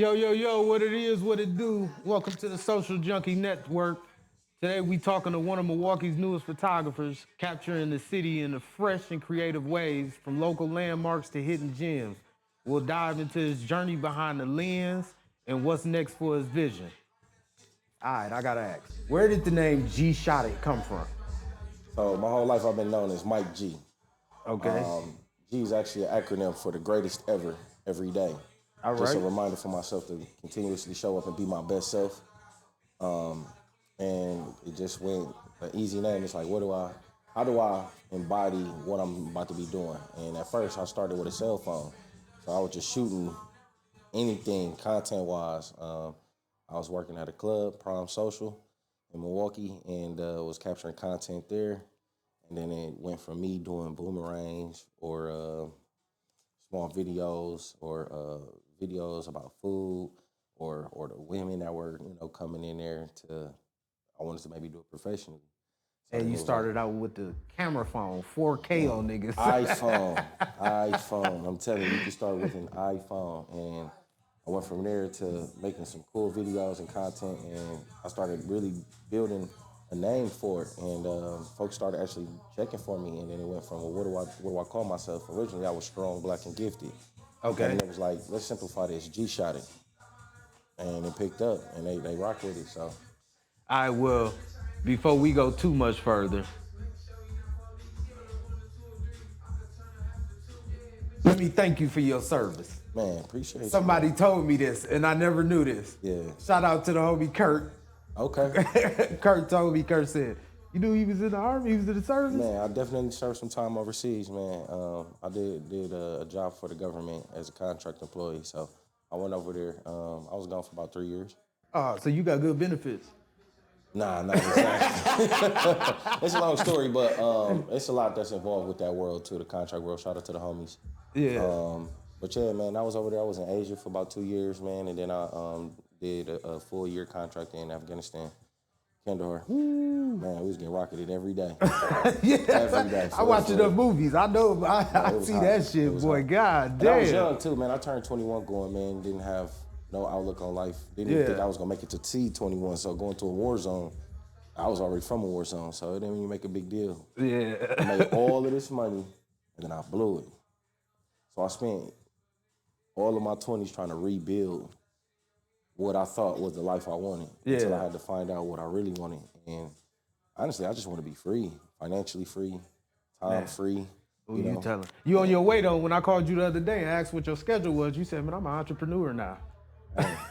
Yo, yo, yo, what it is, what it do. Welcome to the Social Junkie Network. Today we talking to one of Milwaukee's newest photographers, capturing the city in the fresh and creative ways, from local landmarks to hidden gems. We'll dive into his journey behind the lens and what's next for his vision. All right, I gotta ask, where did the name Gee.Shot.It come from? So my whole life I've been known as Mike G. Okay, G is actually an acronym for the greatest ever, every day. all Just a right. reminder for myself to continuously show up and be my best self. And it just went an easy name. It's like, how do I embody what I'm about to be doing? And at first I started with a cell phone. So I was just shooting anything content wise. I was working at a club, Prime Social in Milwaukee, and was capturing content there. And then it went from me doing boomerangs or small videos or videos about food or the women that were coming in there to I wanted to maybe do it professionally. So And then you it was like started out with the camera phone, 4K on niggas. iPhone. I'm telling you, you can start with an iPhone. And I went from there to making some cool videos and content, and I started really building a name for it. And folks started actually checking for me, and then it went from, well, what do I call myself? Originally, I was strong, black, and gifted. Okay. And then it was like, let's simplify this, Gee.Shot.It. And it picked up, and they rock with it. So, I will, before we go too much further, let me thank you for your service. man, appreciate you. Somebody told me this, and I never knew this. Yeah. Shout out to the homie Kurt. Okay. Kurt told me, Kurt said, you knew he was in the army, he was in the service? Man, I definitely served some time overseas, man. I did a job for the government as a contract employee, so I went over there. I was gone for about 3 years. So you got good benefits. Nah, not exactly. It's a long story, but it's a lot that's involved with that world too, the contract world. Shout out to the homies. Yeah. But yeah, man, I was over there. I was in Asia for about 2 years, man, and then I did a full year contract in Afghanistan, Kandahar. Man, we was getting rocketed every day. Yeah. Every day. I watch enough movies. I know, I was see hot. that It shit, was boy. hot. God And I was damn. young too, man. I turned 21 going, man. Didn't have no outlook on life. Didn't even think I was gonna make it to T21. So going to a war zone, I was already from a war zone, so it didn't even make a big deal. Yeah. I made all of this money, and then I blew it. So I spent all of my 20s trying to rebuild what I thought was the life I wanted until I had to find out what I really wanted. And honestly, I just want to be free, financially free, time free. Who you telling? You on your way though. When I called you the other day and asked what your schedule was, you said, man, I'm an entrepreneur now.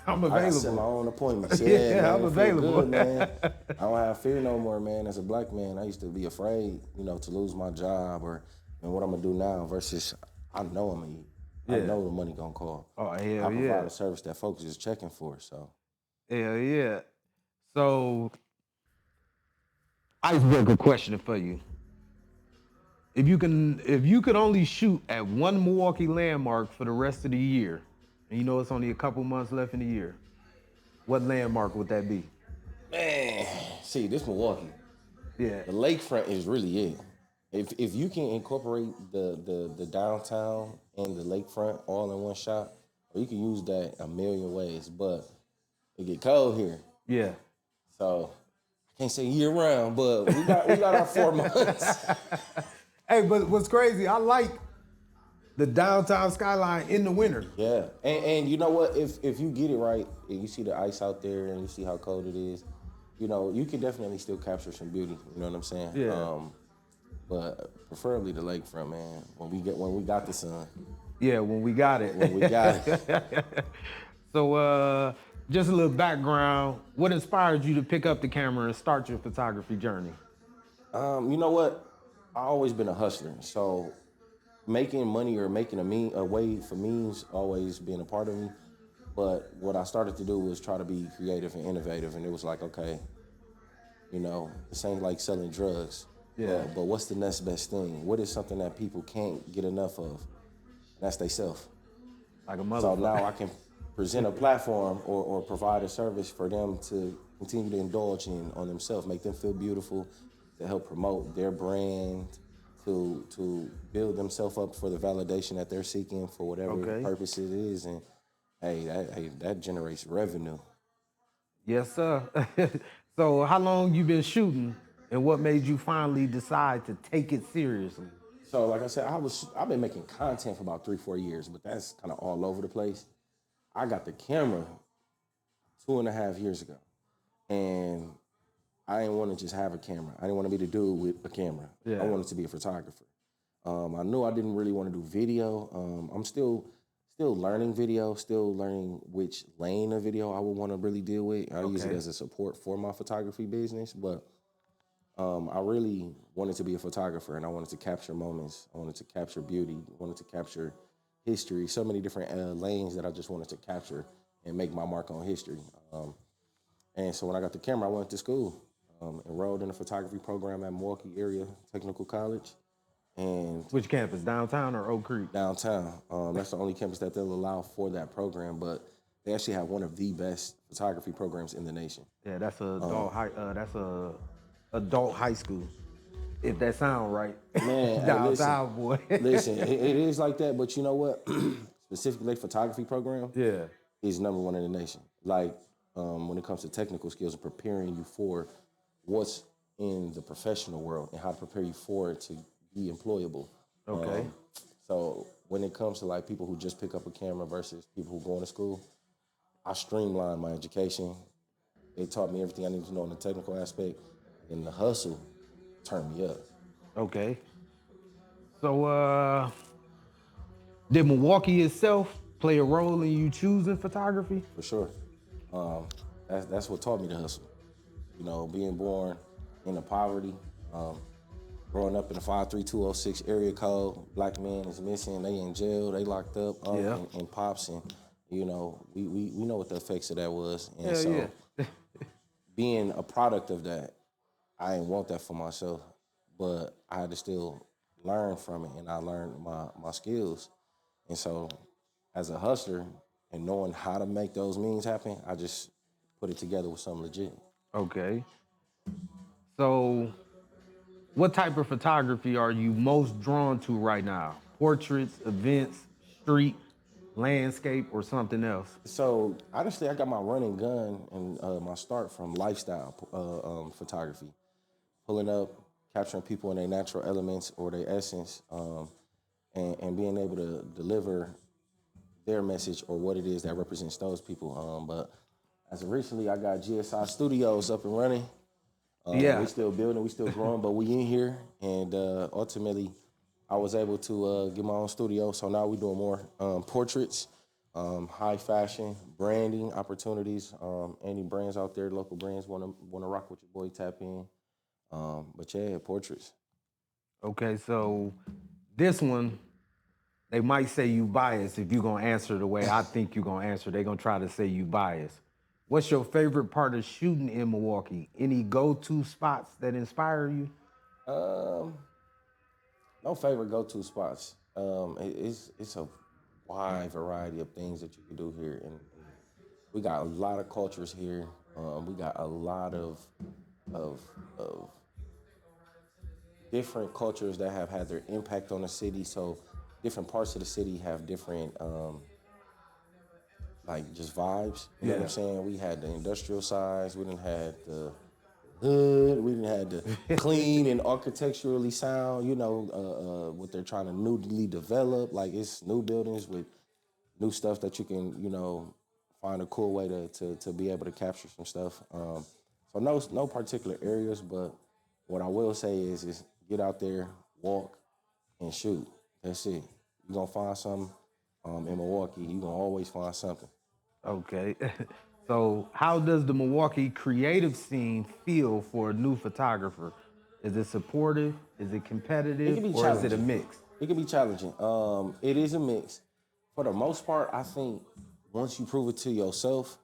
I'm I set my available. own appointments. Yeah, man, I'm it feel available. Good, man. I don't have fear no more, man. As a black man, I used to be afraid, to lose my job or what I'm gonna do now. Versus, I know I'm gonna eat. I know the money gonna call. Oh, hell I provide yeah. a service that folks is checking for. So Hell yeah. So, icebreaker question for you. If you could only shoot at one Milwaukee landmark for the rest of the year, and you know it's only a couple months left in the year, what landmark would that be? man, see this Milwaukee, Yeah. the lakefront is really it. If you can incorporate the downtown and the lakefront all in one shot, or you can use that a million ways. But it get cold here. Yeah. So I can't say year round, but we got our 4 months. Hey, but what's crazy, I like the downtown skyline in the winter. Yeah. And you know what? If you get it right and you see the ice out there and you see how cold it is, you can definitely still capture some beauty. You know what I'm saying? Yeah. But preferably the lakefront, man. When we got the sun. Yeah, when we got it. When we got it. So, just a little background. What inspired you to pick up the camera and start your photography journey? You know what? I've always been a hustler. So making money or making a way for means always been a part of me. But what I started to do was try to be creative and innovative. And it was like, okay, this ain't like selling drugs. Yeah. But what's the next best thing? What is something that people can't get enough of? And that's they self. Like a So motherfucker. now I can present a platform or provide a service for them to continue to indulge in on themselves, make them feel beautiful, to help promote their brand, to build themselves up for the validation that they're seeking for whatever Okay. purpose it is. And that generates revenue. Yes, sir. So how long you been shooting, and what made you finally decide to take it seriously? So like I said, I've been making content for about 3-4 years, but that's kind of all over the place. I got the camera 2.5 years ago, and I didn't want to just have a camera. I didn't want to be the dude with a camera. I Yeah. wanted to be a photographer. I knew I didn't really want to do video. I'm still learning video, still learning which lane of video I would want to really deal with. I use it Okay. as a support for my photography business, but I really wanted to be a photographer, and I wanted to capture moments. I wanted to capture beauty. I wanted to capture history. So many different lanes that I just wanted to capture and make my mark on history. And so when I got the camera, I went to school, enrolled in a photography program at Milwaukee area technical college, and Which campus, downtown or Oak Creek? downtown. That's the only campus that they'll allow for that program, but they actually have one of the best photography programs in the nation. Yeah, that's a adult high school. If that sound right. Man, hey, listen, Downtown, boy. listen, it is like that, but you know what? Specifically, their photography program Yeah. is #1 in the nation. Like when it comes to technical skills and preparing you for what's in the professional world and how to prepare you for it to be employable. Okay. So when it comes to like people who just pick up a camera versus people who go to school, I streamlined my education. They taught me everything I needed to know in the technical aspect, and the hustle turned me up. Okay. So did Milwaukee itself play a role in you choosing photography? For sure. That's what taught me to hustle. You know, being born into poverty, growing up in the 53206 area code, black man is missing, they in jail, they locked up, Yeah. and pops, and you know, we know what the effects of that was. And Hell so yeah. being a product of that, I didn't want that for myself, but I had to still learn from it, and I learned my skills. And so, as a hustler and knowing how to make those means happen, I just put it together with something legit. Okay. So what type of photography are you most drawn to right now? Portraits, events, street, landscape, or something else? So honestly, I got my running gun and my start from lifestyle photography, pulling up, capturing people in their natural elements or their essence, and being able to deliver their message or what it is that represents those people. But as of recently, I got GSI Studios up and running. Yeah. We still building, we still growing, but we in here, and ultimately, I was able to get my own studio. So now we're doing more portraits, high fashion, branding opportunities. Any brands out there, local brands want to rock with your boy, tap in. But yeah, portraits. Okay, so this one, they might say you biased if you're gonna answer the way I think you're gonna answer. They're gonna try to say you biased. What's your favorite part of shooting in Milwaukee? Any go-to spots that inspire you? Um, no favorite go-to spots. It's a wide variety of things that you can do here, and we got a lot of cultures here. We got a lot of of different cultures that have had their impact on the city. So different parts of the city have different like just vibes. You know what Yeah. I'm saying? We had the industrial sides. We didn't had the hood. We didn't had the clean and architecturally sound. You know what they're trying to newly develop. Like it's new buildings with new stuff that you can find a cool way to be able to capture some stuff. So no particular areas, but what I will say is get out there, walk, and shoot. That's it. You're gonna find something in Milwaukee. You're gonna always find something. Okay. So how does the Milwaukee creative scene feel for a new photographer? Is it supportive? Is it It competitive? can be Or is it a challenging. mix? It can be challenging. It is a mix. For the most part, I think once you prove it to yourself,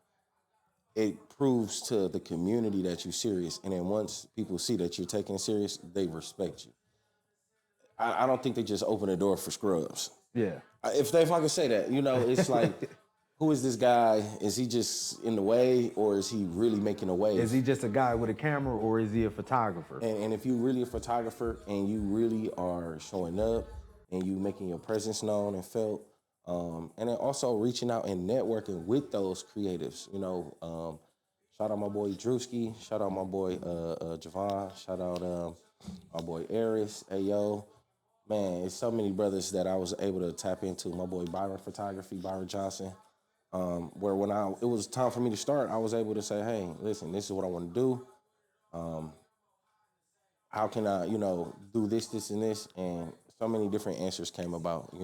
it proves to the community that you're serious. And then once people see that you're taking it serious, they respect you. I don't think they just open the door for scrubs. Yeah. If I could say that, it's like, who is this guy? Is he just in the way, or is he really making a wave? Is he just a guy with a camera or is he a photographer? And if you're really a photographer and you really are showing up and you making your presence known and felt, And then also reaching out and networking with those creatives. Shout out my boy Drewski. Shout out my boy Javon. Shout out my boy Aris. Ayo. Man, it's so many brothers that I was able to tap into. My boy Byron Photography, Byron Johnson. Where when it was time for me to start, I was able to say, hey, listen, this is what I want to do. How can I, do this, this, and this? And so many different answers came about.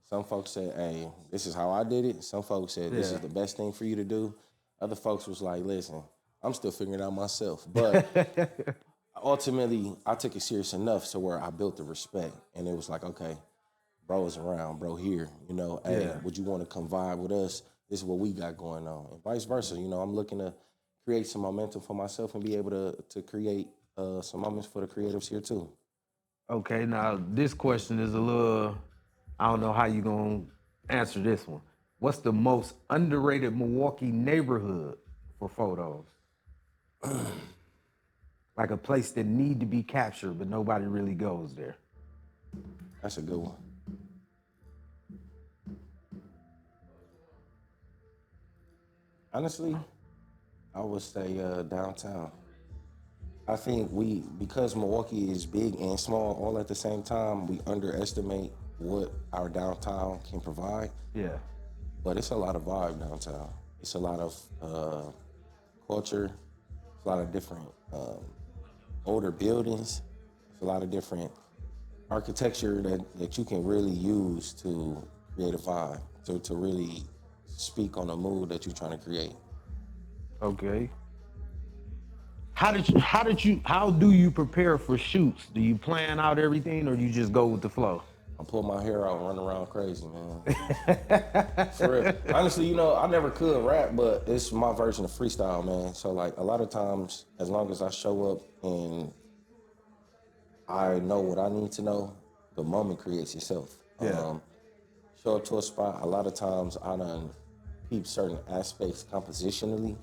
Some folks said, hey, this is how I did it. Some folks said, this is the best thing for you to do. Other folks was like, listen, I'm still figuring it out myself. But ultimately, I took it serious enough to where I built the respect. And it was like, okay, bro is around, bro here. Hey, would you want to come vibe with us? This is what we got going on. And vice versa. I'm looking to create some momentum for myself and be able to create some moments for the creatives here too. Okay, now this question is a little, I don't know how you gonna answer this one. What's the most underrated Milwaukee neighborhood for photos? Like a place that need to be captured, but nobody really goes there. That's a good one. Honestly, I would say downtown. I think because Milwaukee is big and small all at the same time, we underestimate what our downtown can provide. Yeah. But it's a lot of vibe downtown. It's a lot of culture. It's a lot of different older buildings. It's a lot of different architecture that you can really use to create a vibe, to really speak on the mood that you're trying to create. Okay. How do you prepare for shoots? Do you plan out everything or you just go with the flow? I pull my hair out and run around crazy, man. For real. Honestly, I never could rap, but it's my version of freestyle, man. So like a lot of times, as long as I show up and I know what I need to know, the moment creates itself. Yeah. Show up to a spot, a lot of times I done peep certain aspects compositionally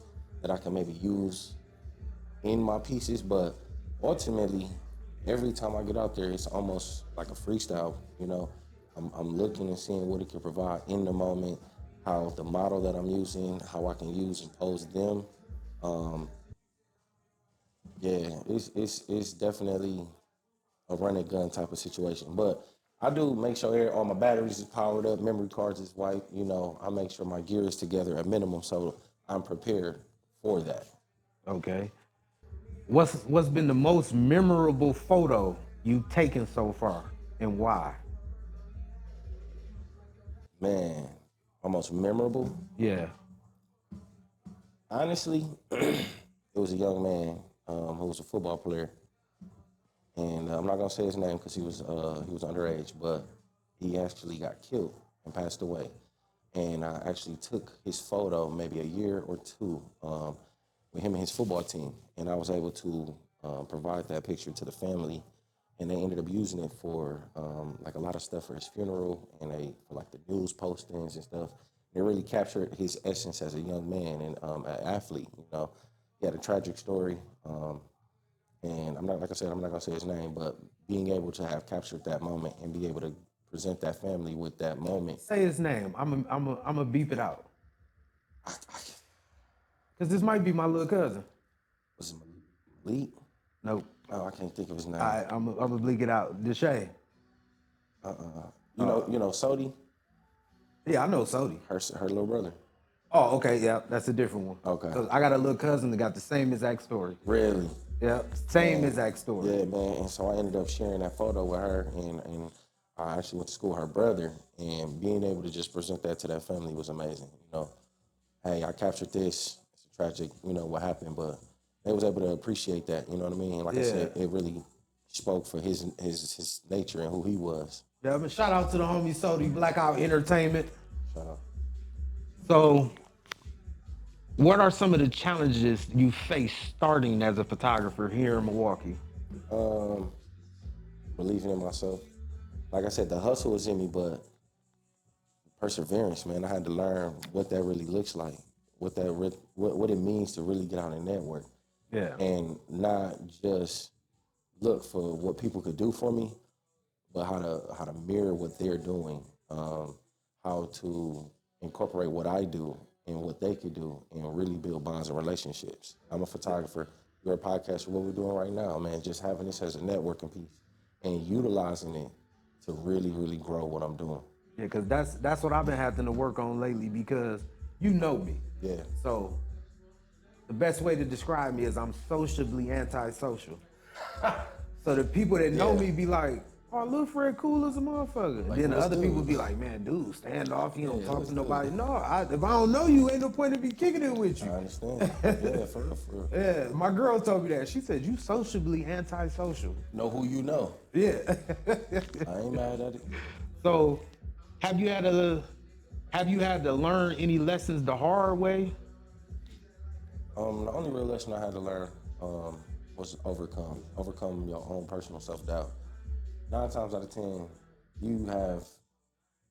that I can maybe use in my pieces, but ultimately, every time I get out there, it's almost like a freestyle. I'm looking and seeing what it can provide in the moment, how the model that I'm using, how I can use and pose them. Um, yeah, it's definitely a run and gun type of situation. But I do make sure all my batteries is powered up, memory cards is wiped. I make sure my gear is together at minimum, so I'm prepared for that. Okay. What's been the most memorable photo you've taken so far and why? Man, almost memorable. Yeah. Honestly, it was a young man who was a football player, and I'm not gonna say his name because he was underage, but he actually got killed and passed away. And I actually took his photo maybe a year or two with him and his football team, and I was able to provide that picture to the family, and they ended up using it for like a lot of stuff for his funeral and for like the news postings and stuff. It really captured his essence as a young man and an athlete. He had a tragic story, and like I said, I'm not gonna say his name, but being able to have captured that moment and be able to present that family with that moment. Say his name. I'm a beep it out. I Cause this might be my little cousin. was it Malik? Nope. Oh, I can't think of his name. I'm a bleak it out. Deshae. Sodi, Yeah, I know Sodi. her little brother. Oh, okay, yeah, that's a different one. Okay. 'Cause I got a little cousin that got the same exact story. Really? Yeah, same exact story. Yeah, man. And so I ended up sharing that photo with her, and I actually went to school with her brother, and being able to just present that to that family was amazing. Hey, I captured this. It's a tragic, what happened, but they was able to appreciate that. You know what I mean? Like I said, it really spoke for his nature and who he was. Yeah, but shout out to the homie Sodi, Blackout Entertainment. Shout out. So, what are some of the challenges you face starting as a photographer here in Milwaukee? Believing in myself. Like I said, the hustle was in me, but perseverance, man. I had to learn what that really looks like, what it means to really get out and network, Yeah. and not just look for what people could do for me, but how to mirror what they're doing, how to incorporate what I do and what they could do and really build bonds and relationships. I'm a photographer. You're a podcaster. What we're doing right now, man, just having this as a networking piece and utilizing it to really, really grow what I'm doing. Yeah, because that's what I've been having to work on lately because you know me. Yeah. So the best way to describe me is I'm sociably antisocial. So the people that know Yeah. me be like, oh, Lil Fred cool as a motherfucker. Like, Then the let's other do people it. be like, man, dude, stand off. You don't Yeah, talk let's to do nobody. it. No, if I don't know you, ain't no point in me kicking it with I you. understand. Yeah, for real, for real. Yeah, my girl told me that. She said, you sociably antisocial. Know who you know. Yeah. I ain't mad at it. So have you had to learn any lessons the hard way? The only real lesson I had to learn was overcome your own personal self-doubt. 9 times out of 10, you have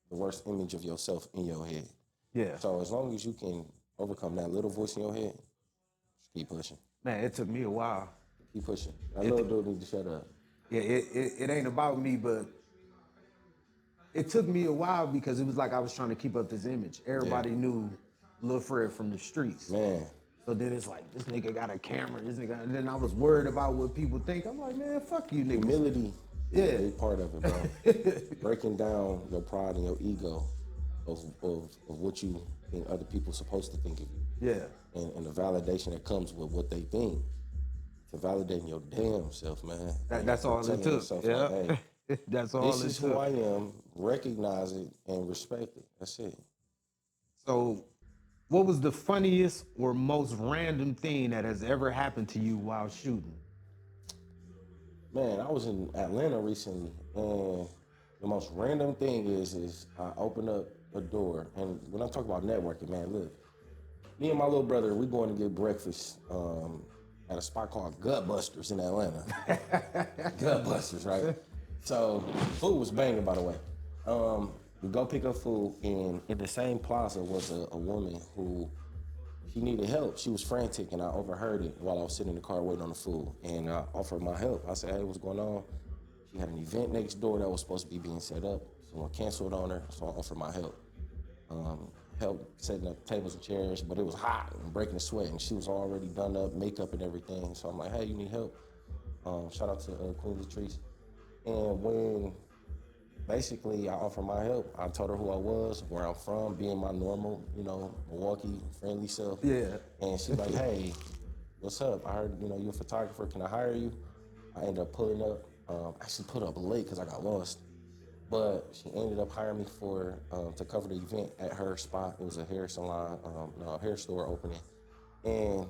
the worst image of yourself in your head. Yeah. So as long as you can overcome that little voice in your head, just keep pushing. Man, it took me a while. Keep pushing. That little dude need to shut up. Yeah, it ain't about me, but it took me a while because it was like I was trying to keep up this image. Everybody knew Lil Fred from the streets. Man, So then it's like, this nigga got a camera, and then I was worried about what people think. I'm like, man, fuck you niggas. humility Yeah. is a big part of it, bro. Breaking down your pride and your ego of what you think other people supposed to think of you. Yeah. And the validation that comes with what they think. To validating your damn self, man. That's all it Telling took. yourself, Yeah. like, hey, That's all this it is who took. I am. Recognize it and respect it. That's it. So what was the funniest or most random thing that has ever happened to you while shooting? Man, I was in Atlanta recently, and the most random thing is I opened up a door, and when I talk about networking, man, look, me and my little brother, we going to get breakfast at a spot called Gutbusters in Atlanta. Gutbusters, right? So food was banging, by the way. We go pick up food, and in the same plaza was a woman who she needed help. She was frantic, and I overheard it while I was sitting in the car waiting on the food. And I offered my help. I said, "Hey, what's going on?" She had an event next door that was supposed to be being set up. Someone canceled on her, so I offered my help. Help setting up tables and chairs, but it was hot and breaking a sweat, and she was already done up, makeup and everything. So I'm like, "Hey, you need help?" Shout out to Queen Latrice. And when basically I offered my help, I told her who I was, where I'm from, being my normal, Milwaukee friendly self. Yeah. And she's like, "Hey, what's up? I heard, you're a photographer. Can I hire you?" I ended up pulling up. Actually put up late because I got lost. But she ended up hiring me for to cover the event at her spot. It was a hair salon, no, hair store opening. And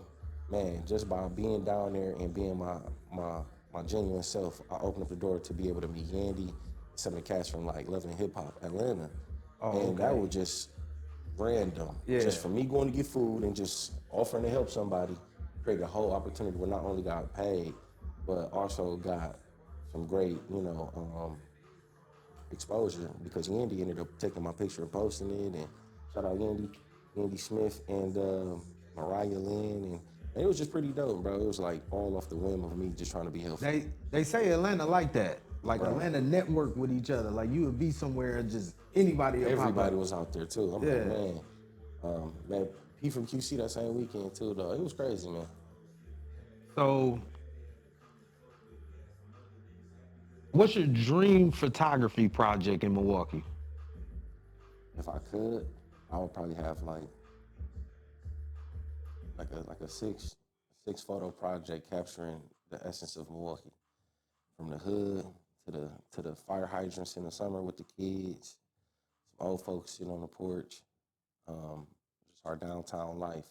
man, just by being down there and being my genuine self, I opened up the door to be able to meet Yandy, some of the cats from like Love and Hip Hop Atlanta. And that was just random. Yeah. Just for me going to get food and just offering to help somebody, created a whole opportunity where not only got paid, but also got some great, exposure because Yandy ended up taking my picture and posting it. And shout out Yandy Smith and Mariah Lynn. And it was just pretty dope, bro. It was like all off the whim of me just trying to be helpful. They say Atlanta like that. Like Atlanta network with each other. Like you would be somewhere and just anybody will pop up. Everybody was out there too. I'm like, man, P from QC that same weekend too, though. It was crazy, man. So what's your dream photography project in Milwaukee? If I could, I would probably have like a six photo project capturing the essence of Milwaukee, from the hood to the fire hydrants in the summer with the kids, some old folks sitting on the porch, just our downtown life.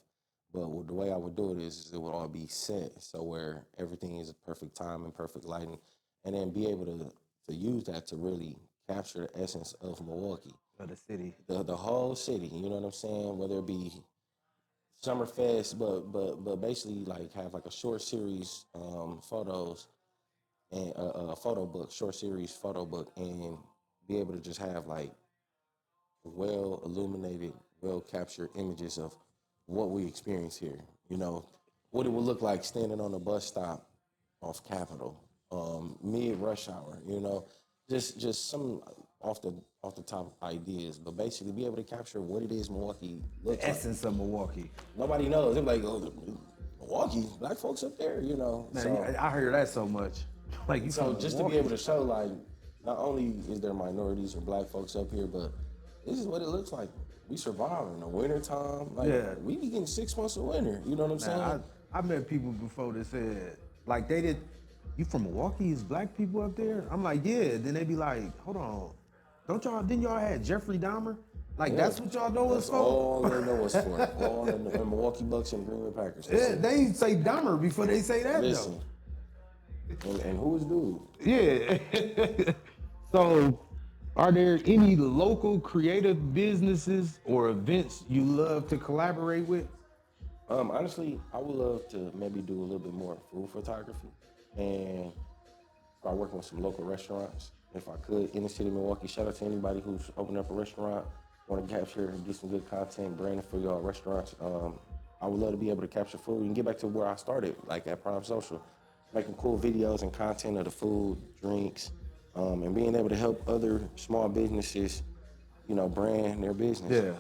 But the way I would do it is it would all be set so where everything is a perfect time and perfect lighting, and then be able to use that to really capture the essence of Milwaukee, Of the city. the whole city. You know what I'm saying? Whether it be Summerfest, but basically like have like a short series photos and a photo book, short series photo book, and be able to just have like well illuminated, well captured images of what we experience here. What it would look like standing on a bus stop off Capitol, mid rush hour. Just some off the top ideas, but basically be able to capture what it is Milwaukee The looks like. essence of Milwaukee. Nobody knows. They're like, oh, Milwaukee, black folks up there, you know. Man, So, I hear that so much. Like, you so from just to be Milwaukee. able to show, like, not only is there minorities or black folks up here, but this is what it looks like. We survive in the winter time. Like, Yeah. we be getting 6 months of winter. You know what I'm saying? Man, I met people before that said, like, they did, you from Milwaukee? Is black people up there? I'm like, yeah. Then they be like, hold on, didn't y'all have Jeffrey Dahmer? Like, that's what y'all know us That's for? all they know us for. All the Milwaukee Bucks and Green Bay Packers. That's Yeah, it. they say Dahmer before they say that, Listen. And who is dude? though. Yeah. So, are there any local creative businesses or events you love to collaborate with? Honestly, I would love to maybe do a little bit more food photography and start working with some local restaurants. If I could, in the city of Milwaukee, shout out to anybody who's opened up a restaurant, want to capture and get some good content, branding for y'all restaurants. I would love to be able to capture food and get back to where I started, like at Prime Social, making cool videos and content of the food, drinks, and being able to help other small businesses, you know, brand their business. Yeah.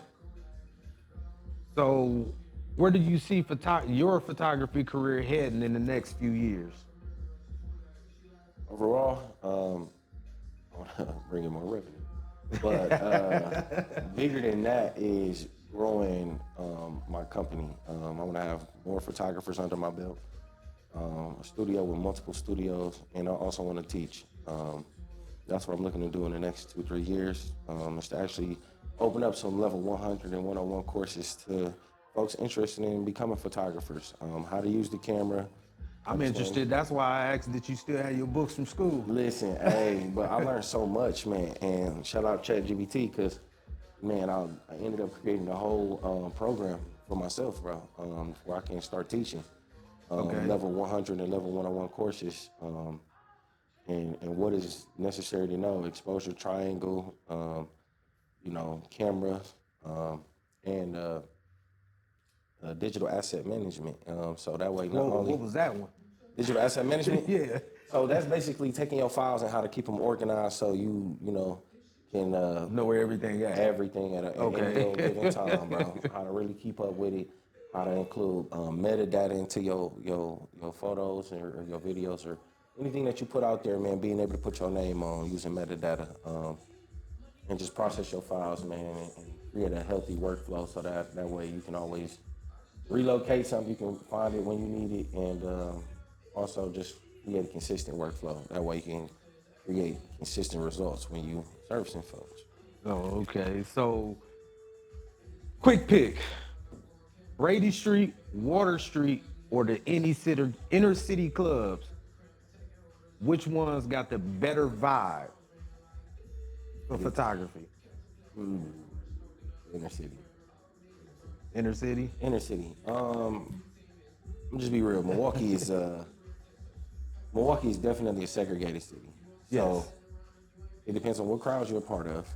So, where do you see your photography career heading in the next few years? Overall, I want to bring in more revenue. But bigger than that is growing my company. I want to have more photographers under my belt, a studio with multiple studios, and I also want to teach. That's what I'm looking to do in the next 2-3 years, is to actually open up some level 100 and 101 courses to folks interested in becoming photographers, how to use the camera. I'm interested. That's why I asked that you still have your books from school. Listen, hey, but I learned so much, man. And shout out ChatGPT, because, man, I ended up creating a whole program for myself, bro, where I can start teaching level 100 and level 101 courses, and what is necessary to know, exposure triangle, you know, camera, and digital asset management. So that way, not only What was that one? digital asset management. Yeah. So that's basically taking your files and how to keep them organized, so you know can Know where everything at. everything at any given time, bro. How to really keep up with it. How to include metadata into your photos or your videos or anything that you put out there, man. Being able to put your name on using metadata, and just process your files, man, and create a healthy workflow so that way you can always relocate something, you can find it when you need it, and also just create a consistent workflow. That way you can create consistent results when you servicing folks. Oh, okay. So, quick pick. Brady Street, Water Street, or the inner city clubs. Which ones got the better vibe for photography? Inner city. Inner city? Inner city. I'm just be real. Milwaukee is definitely a segregated city. So Yes. it depends on what crowds you're a part of,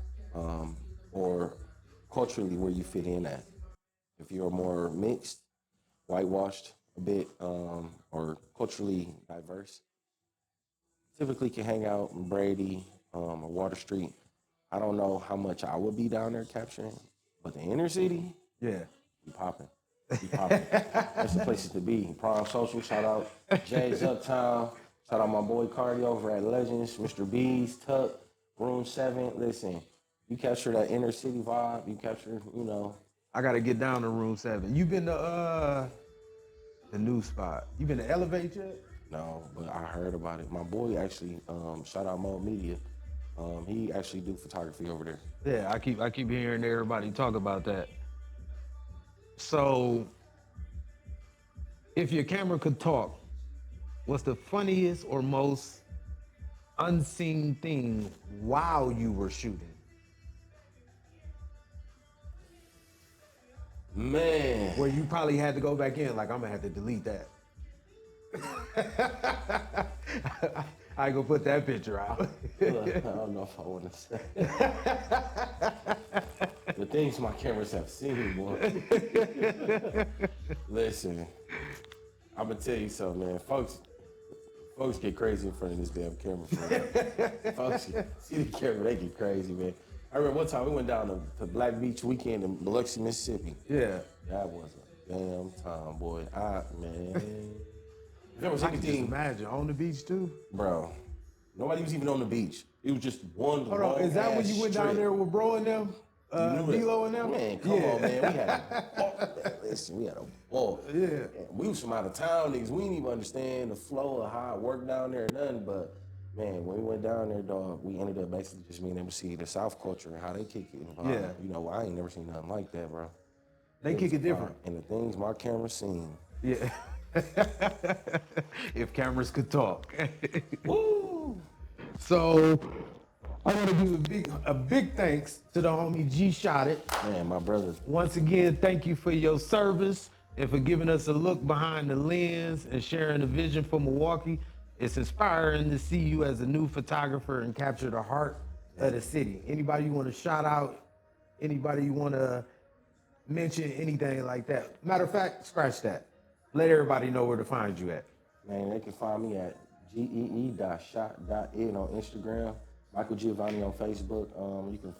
or culturally where you fit in at. If you're more mixed, whitewashed a bit, or culturally diverse, typically can hang out in Brady or Water Street. I don't know how much I would be down there capturing, but the inner city, Yeah. be popping. Be popping. That's the places to be. Prime Social, shout out Jay's Uptown. Shout out my boy Cardi over at Legends, Mr. B's, Tuck, Room 7. Listen, you capture that inner city vibe, you capture, you know. I gotta get down to room 7. You been to the new spot? You been to Elevate yet? No, but I heard about it. My boy actually, shout out Mo Media. He actually do photography over there. Yeah, I keep hearing everybody talk about that. So, if your camera could talk, what's the funniest or most unseen thing while you were shooting? Man. Where you probably had to go back in, like, I'm gonna have to delete that. I ain't gonna put that picture out. I don't know if I want to say. The things my cameras have seen, boy. Listen, I'm gonna tell you something, man. Folks Folks get crazy in front of this damn camera. For folks see the camera, they get crazy, man. I remember one time we went down to Black Beach weekend in Biloxi, Mississippi. Yeah. That was a damn time, boy. Man. If there was I can just anything, imagine on the beach too. bro, nobody was even on the beach. It was just one Hold on, is that when you went down there with Bro and them? D-Lo and them? Man, come on, man. We had a ball. Listen, we had a ball. Yeah. And we was from out of town, niggas. We didn't even understand the flow of how it worked down there or nothing. But, man, when we went down there, dog, we ended up basically just being able to see the South culture and how they kick it. Yeah. You know, I ain't never seen nothing like that, bro. They kick it different. And the things my camera seen. Yeah. If cameras could talk. Woo! So I want to give a big thanks to the homie Gee.Shot.It. Man, my brother. Once again, thank you for your service and for giving us a look behind the lens and sharing the vision for Milwaukee. It's inspiring to see you as a new photographer and capture the heart of the city. Anybody you want to shout out? Anybody you want to mention? Anything like that? Matter of fact, scratch that. Let everybody know where to find you at. Man, they can find me at Gee.Shot.It on Instagram. Michael Giovanni on Facebook. You can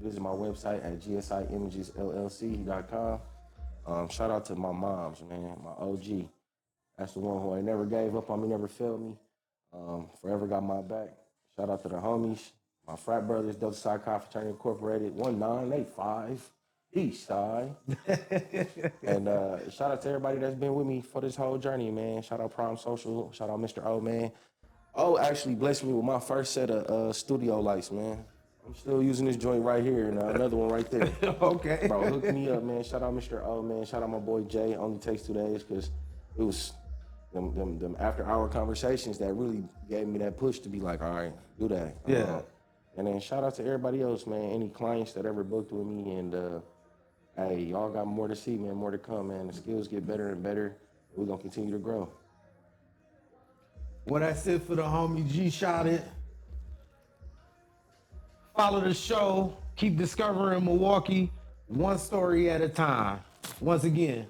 visit my website at GSIimagesLLC.com. Shout out to my moms, man, my OG. That's the one who ain't never gave up on me, never failed me. Forever got my back. Shout out to the homies, my frat brothers, Delta Psi Chi Fraternity Incorporated, 1985. East side. And shout out to everybody that's been with me for this whole journey, man. Shout out Prime Social. Shout out Mr. O, man. O actually blessed me with my first set of studio lights, man. I'm still using this joint right here and another one right there. Okay. Bro, hook me up, man. Shout out Mr. O, man. Shout out my boy Jay. Only takes 2 days because it was them after-hour conversations that really gave me that push to be like, all right, do that. Yeah. And then shout out to everybody else, man. Any clients that ever booked with me and hey, y'all got more to see, man, more to come, man. The skills get better and better. We're going to continue to grow. Well, that's it for the homie Gee.Shot.It. Follow the show. Keep discovering Milwaukee one story at a time. Once again,